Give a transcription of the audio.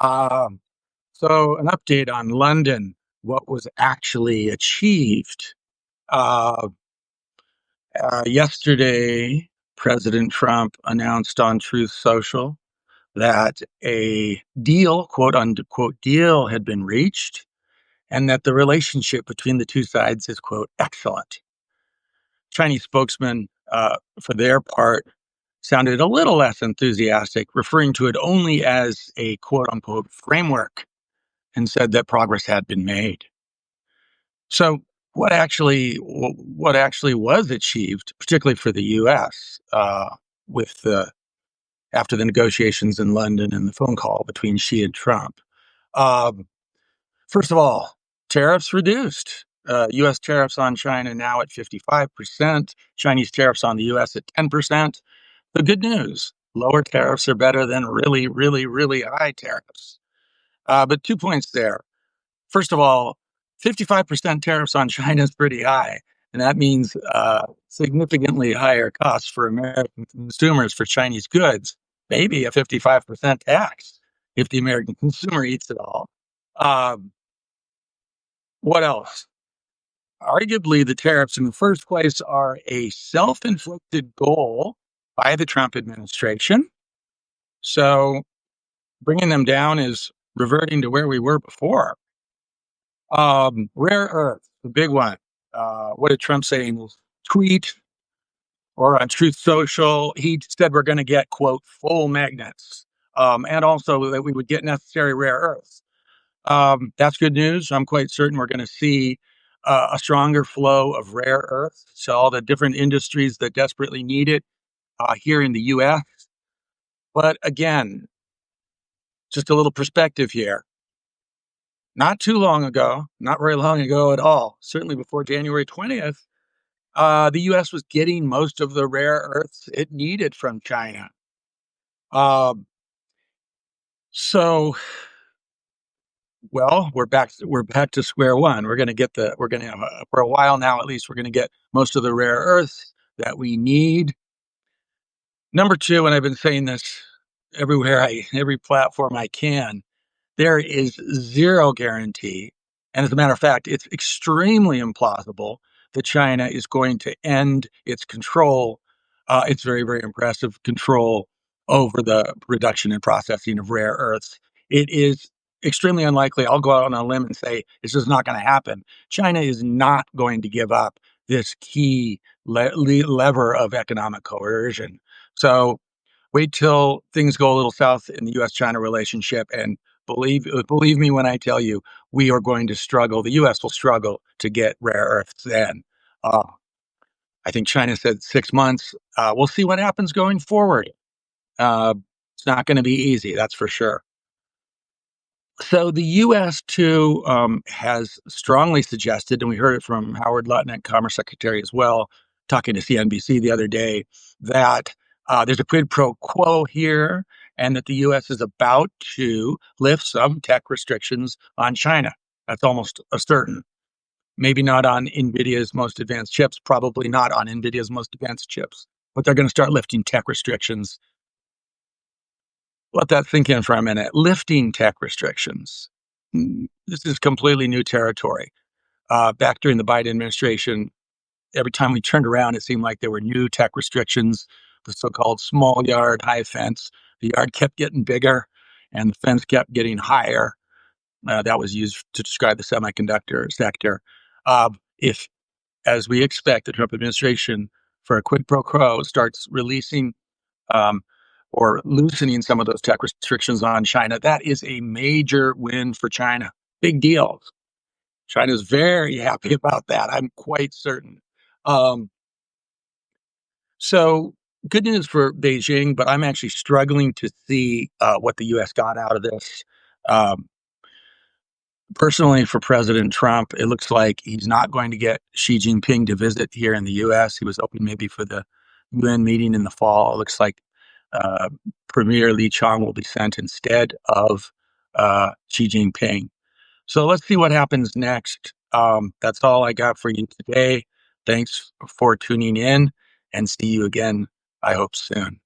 Um, so an update on London, what was actually achieved. Uh, Yesterday, President Trump announced on Truth Social that a deal, quote unquote, deal had been reached and that the relationship between the two sides is, quote, excellent. Chinese spokesman, for their part, sounded a little less enthusiastic, referring to it only as a quote unquote framework and said that progress had been made. So, what actually was achieved, particularly for the U.S., with the after the negotiations in London and the phone call between Xi and Trump? Um, First of all, tariffs reduced. U.S. tariffs on China now at 55%. Chinese tariffs on the U.S. at 10%. The good news: lower tariffs are better than really, really, really high tariffs. But 2 points there. First of all, 55% tariffs on China is pretty high, and that means significantly higher costs for American consumers for Chinese goods, maybe a 55% tax if the American consumer eats it all. Um, what else? Arguably, the tariffs in the first place are a self inflicted goal by the Trump administration. So bringing them down is reverting to where we were before. Rare earth, the big one. What did Trump say in his tweet or on Truth Social? He said we're going to get, quote, full magnets, and also that we would get necessary rare earths. That's good news. I'm quite certain we're going to see a stronger flow of rare earths to all the different industries that desperately need it here in the U.S. But again, just a little perspective here. Not too long ago, not very long ago at all, certainly before January 20th, the U.S. was getting most of the rare earths it needed from China. Um, so, well, we're back to square one. We're going to have for a while now, at least, we're going to get most of the rare earths that we need. Number two, and I've been saying this every platform I can, there is zero guarantee, and as a matter of fact, it's extremely implausible that China is going to end its control, its very, very impressive control over the production and processing of rare earths. It is extremely unlikely. I'll go out on a limb and say it's just not going to happen. China is not going to give up this key lever of economic coercion. So wait till things go a little south in the U.S.-China relationship, and believe me when I tell you, we are going to struggle. The U.S. will struggle to get rare earths then. Uh, I think China said 6 months. We'll see what happens going forward. Uh, it's not going to be easy, that's for sure. So the U.S. too has strongly suggested, and we heard it from Howard Lutnick, Commerce Secretary, as well, talking to CNBC the other day, that there's a quid pro quo here, and that the U.S. is about to lift some tech restrictions on China. That's almost a certain. Maybe not on NVIDIA's most advanced chips, probably not on NVIDIA's most advanced chips, but they're going to start lifting tech restrictions. Let that sink in for a minute. Lifting tech restrictions. This is completely new territory. Back during the Biden administration, every time we turned around, it seemed like there were new tech restrictions, the so-called small yard, high fence. The yard kept getting bigger and the fence kept getting higher. That was used to describe the semiconductor sector. If, as we expect, the Trump administration, for a quid pro quo, starts releasing um, or loosening some of those tech restrictions on China, that is a major win for China. Big deal. China's very happy about that. I'm quite certain. Um, so good news for Beijing, but I'm actually struggling to see what the U.S. got out of this. Um, Personally, for President Trump, it looks like he's not going to get Xi Jinping to visit here in the U.S. He was hoping maybe for the UN meeting in the fall. It looks like uh, Premier Li Chang will be sent instead of Xi Jinping. So let's see what happens next. That's all I got for you today. Thanks for tuning in, and see you again, I hope, soon.